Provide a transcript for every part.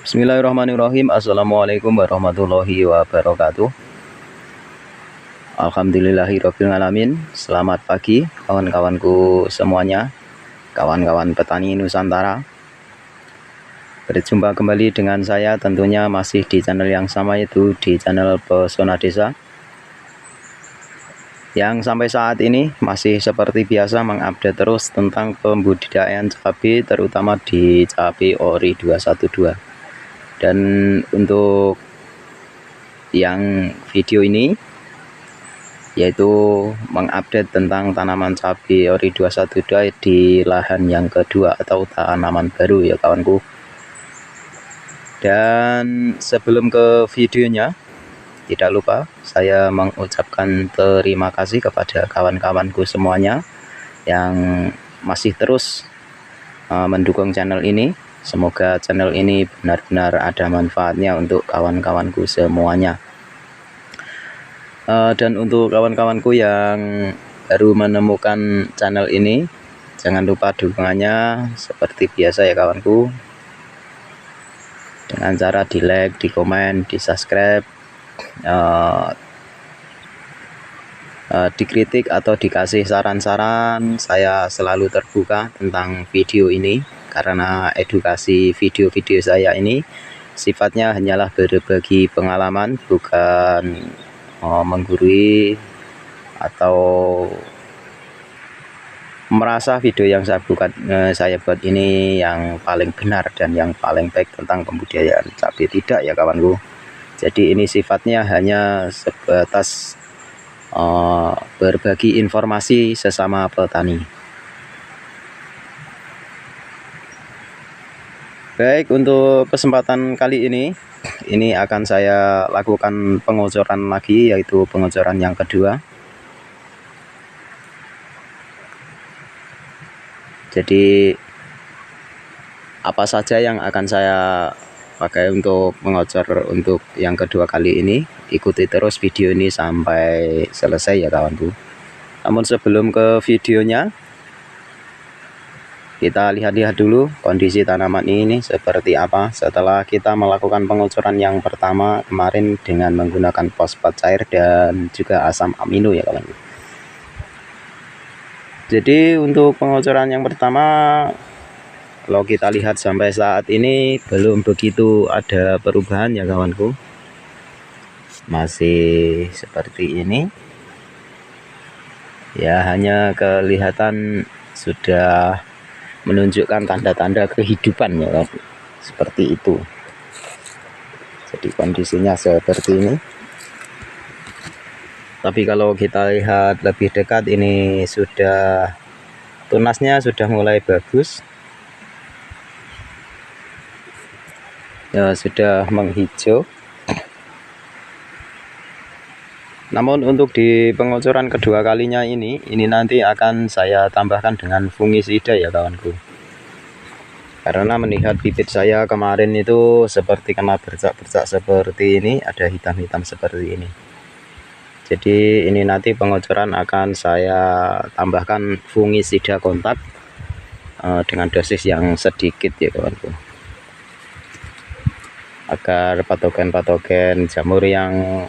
Bismillahirrahmanirrahim. Assalamualaikum warahmatullahi wabarakatuh. Alhamdulillahirrahmanirrahim. Selamat pagi kawan-kawanku semuanya, kawan-kawan petani Nusantara. Berjumpa kembali dengan saya tentunya masih di channel yang sama, yaitu di channel Pesona Desa, yang sampai saat ini masih seperti biasa mengupdate terus tentang pembudidayaan cabai, terutama di cabai ori 212. Dan untuk yang video ini yaitu mengupdate tentang tanaman cabai ori 212 di lahan yang kedua atau tanaman baru ya kawanku. Dan sebelum ke videonya, tidak lupa saya mengucapkan terima kasih kepada kawan-kawanku semuanya yang masih terus mendukung channel ini. Semoga channel ini benar-benar ada manfaatnya untuk kawan-kawanku semuanya. Dan untuk kawan-kawanku yang baru menemukan channel ini, jangan lupa dukungannya seperti biasa ya kawanku, dengan cara di like, di komen, di subscribe, dikritik atau dikasih saran-saran. Saya selalu terbuka tentang video ini, karena edukasi video-video saya ini sifatnya hanyalah berbagi pengalaman, bukan menggurui atau merasa video yang saya buat ini yang paling benar dan yang paling baik tentang pembudidayaan cabai. Tidak ya kawanku. Jadi ini sifatnya hanya sebatas berbagi informasi sesama petani. Baik, untuk kesempatan kali ini akan saya lakukan pengocoran lagi, yaitu pengocoran yang kedua. Jadi apa saja yang akan saya pakai untuk mengocor untuk yang kedua kali ini, ikuti terus video ini sampai selesai ya kawanku. Namun sebelum ke videonya, kita lihat-lihat dulu kondisi tanaman ini seperti apa setelah kita melakukan pengocoran yang pertama kemarin dengan menggunakan fosfat cair dan juga asam amino ya kawan. Jadi untuk pengocoran yang pertama, kalau kita lihat sampai saat ini belum begitu ada perubahan ya kawanku, masih seperti ini ya, hanya kelihatan sudah menunjukkan tanda-tanda kehidupan ya, seperti itu. Jadi kondisinya seperti ini. Tapi kalau kita lihat lebih dekat, ini sudah tunasnya sudah mulai bagus ya, sudah menghijau. Namun untuk di pengocoran kedua kalinya ini nanti akan saya tambahkan dengan fungisida ya kawanku. Karena melihat bibit saya kemarin itu seperti kena bercak-bercak seperti ini, ada hitam-hitam seperti ini. Jadi ini nanti pengocoran akan saya tambahkan fungisida kontak dengan dosis yang sedikit ya kawanku, agar patogen-patogen jamur yang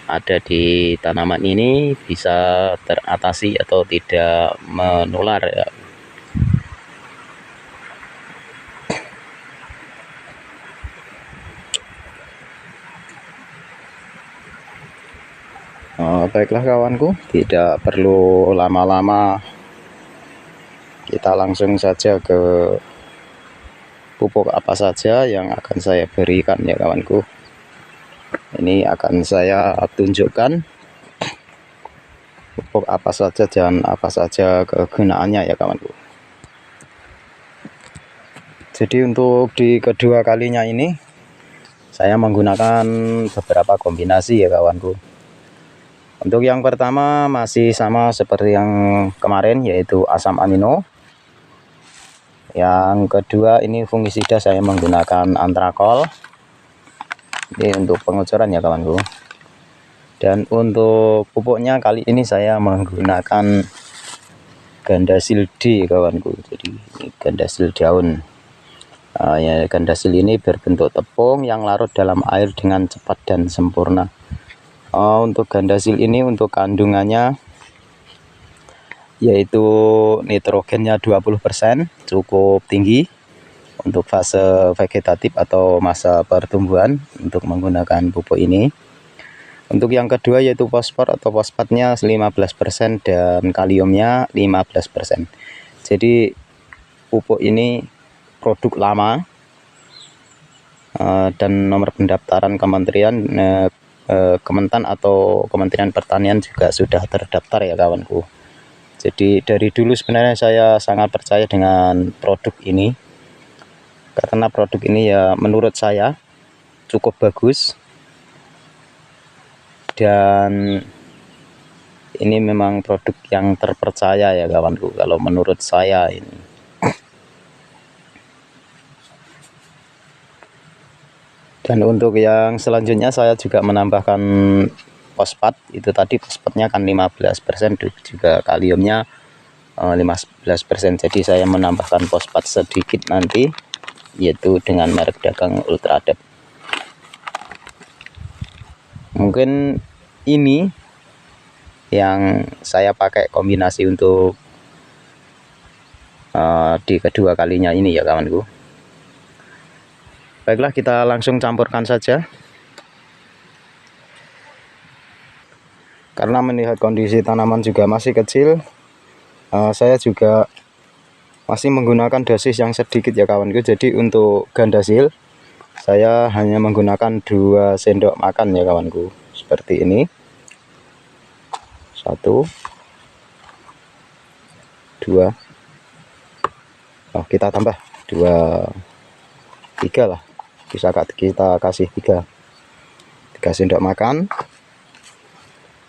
ada di tanaman ini bisa teratasi atau tidak menular ya. Baiklah kawanku, tidak perlu lama-lama, kita langsung saja ke pupuk apa saja yang akan saya berikan ya kawanku. Ini akan saya tunjukkan pupuk apa saja dan apa saja kegunaannya ya kawanku. Jadi untuk di kedua kalinya ini saya menggunakan beberapa kombinasi ya kawanku. Untuk yang pertama masih sama seperti yang kemarin, yaitu asam amino. Yang kedua ini fungisida, saya menggunakan antrakol. Ini untuk pengocoran ya kawanku. Dan untuk pupuknya kali ini saya menggunakan Gandasil D kawanku. Jadi ini Gandasil daun. Ya, gandasil ini berbentuk tepung yang larut dalam air dengan cepat dan sempurna. Untuk gandasil ini untuk kandungannya yaitu nitrogennya 20%, cukup tinggi untuk fase vegetatif atau masa pertumbuhan untuk menggunakan pupuk ini. Untuk yang kedua yaitu fosfor atau fosfatnya 15% dan kaliumnya 15%. Jadi pupuk ini produk lama dan nomor pendaftaran Kementan atau Kementerian Pertanian juga sudah terdaftar ya kawanku. Jadi dari dulu sebenarnya saya sangat percaya dengan produk ini, karena produk ini ya menurut saya cukup bagus, dan ini memang produk yang terpercaya ya kawanku kalau menurut saya ini. Dan untuk yang selanjutnya saya juga menambahkan fosfat, itu tadi fosfatnya kan 15%, juga kaliumnya 15%. Jadi saya menambahkan fosfat sedikit nanti, yaitu dengan merek dagang Ultradep. Mungkin ini yang saya pakai kombinasi untuk di kedua kalinya ini ya kawanku. Baiklah, kita langsung campurkan saja. Karena melihat kondisi tanaman juga masih kecil, saya juga masih menggunakan dosis yang sedikit ya kawanku. Jadi untuk gandasil saya hanya menggunakan 2 sendok makan ya kawanku, seperti ini. 1 2, kita tambah 2 3 lah, bisa kita kasih 3 sendok makan.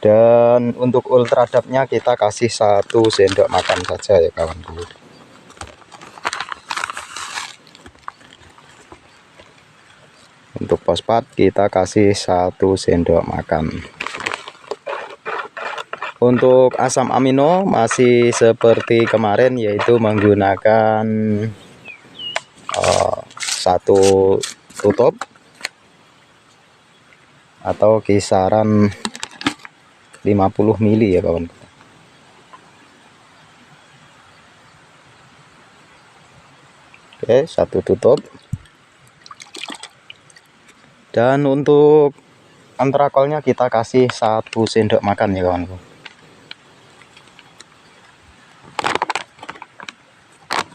Dan untuk Ultradepnya kita kasih 1 sendok makan saja ya kawanku. Untuk fosfat kita kasih 1 sendok makan. Untuk asam amino masih seperti kemarin, yaitu menggunakan 1 tutup atau kisaran 50 mili ya kawan. Oke, 1 tutup. Dan untuk antrakolnya kita kasih 1 sendok makan ya kawanku.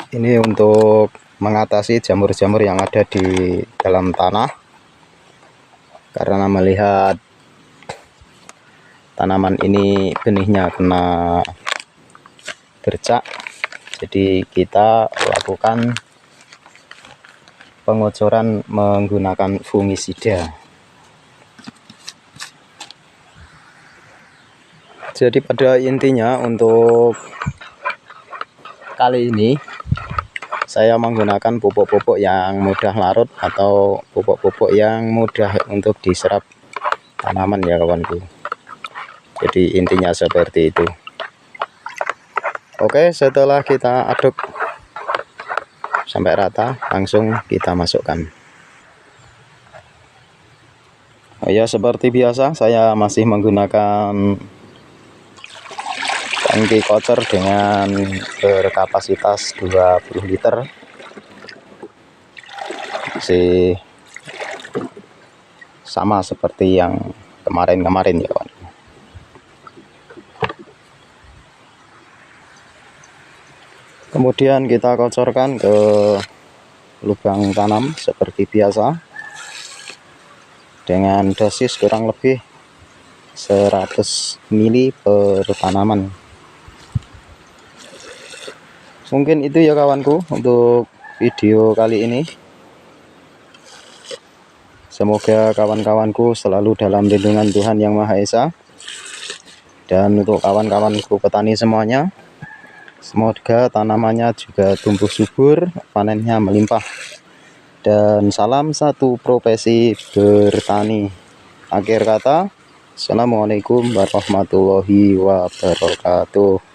Ini untuk mengatasi jamur-jamur yang ada di dalam tanah, karena melihat tanaman ini benihnya kena bercak, jadi kita lakukan pengocoran menggunakan fungisida. Jadi pada intinya untuk kali ini saya menggunakan pupuk-pupuk yang mudah larut atau pupuk-pupuk yang mudah untuk diserap tanaman ya kawanku. Jadi intinya seperti itu. Oke, setelah kita aduk sampai rata, langsung kita masukkan. Ya, seperti biasa saya masih menggunakan tangki kocer dengan berkapasitas 20 liter. Masih sama seperti yang kemarin-kemarin ya kawan. Kemudian kita kocorkan ke lubang tanam seperti biasa dengan dosis kurang lebih 100 mili per tanaman. Mungkin itu ya kawanku untuk video kali ini. Semoga kawan-kawanku selalu dalam lindungan Tuhan Yang Maha Esa. Dan untuk kawan-kawanku petani semuanya, semoga tanamannya juga tumbuh subur, panennya melimpah. Dan salam satu profesi bertani. Akhir kata, Assalamualaikum warahmatullahi wabarakatuh.